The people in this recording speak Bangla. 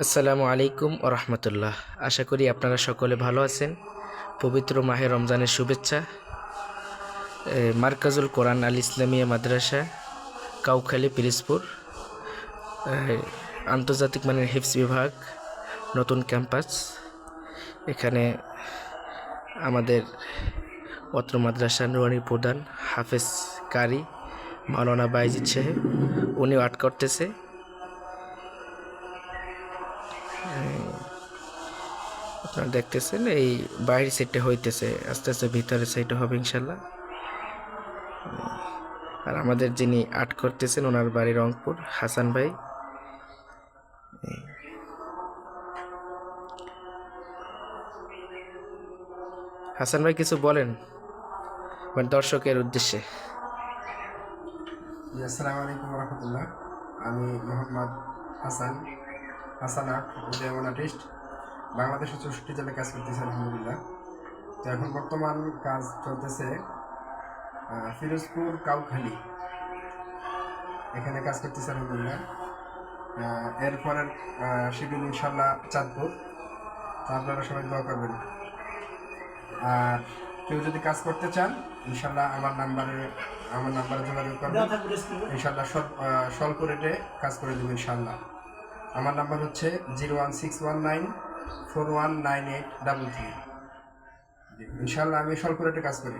আসসালামু আলাইকুম ও রহমতুল্লাহ। আশা করি আপনারা সকলে ভালো আছেন। পবিত্র মাহে রমজানের শুভেচ্ছা। মার্কাজুল কোরআন আল ইসলামিয়া মাদ্রাসা, কাউখালী, পিরিজপুর, আন্তর্জাতিক মানের হিফজ বিভাগ, নতুন ক্যাম্পাস। এখানে আমাদের অত্র মাদ্রাসা নুরানি প্রধান হাফেজ কারি মাওলানা বাইজিদ সাহেব, উনিও আর্ট করতেছে। আপনারা দেখতেছেন এই বাইরের সাইডটা হইতেছে, আস্তে আস্তে ভিতরের সাইডটা হবে ইনশাল্লাহ। আর আমাদের যিনি আর্ট করতেছেন ওনার বাড়ি রংপুর, হাসান ভাই। হাসান ভাই কিছু বলেন মানে দর্শকের উদ্দেশ্যে। আসসালামু আলাইকুম রহমতুল্লাহ। আমি মোহাম্মদ হাসান আর্ট উদয়ন আর্টিস্ট, বাংলাদেশের 64 জেলায় কাজ করতেছি আলহামদুলিল্লাহ। তো এখন বর্তমান কাজ চলতেছে ফিরোজপুর কাউখালী, এখানে কাজ করতেছি আলহামদুলিল্লাহ। এরপরের শিডিউল ইনশাল্লাহ চাঁদপুর। তো আপনারা সবাই দোয়া করবেন। আর কেউ যদি কাজ করতে চান ইনশাল্লাহ আমার নাম্বারে যোগাযোগ করবেন। ইনশাল্লাহ স্বল্প রেটে কাজ করে দেবো ইনশাল্লাহ। আমার নাম্বার হচ্ছে 01619419833। ইনশাল্লাহ আমি স্বল্প রেটে কাজ করি।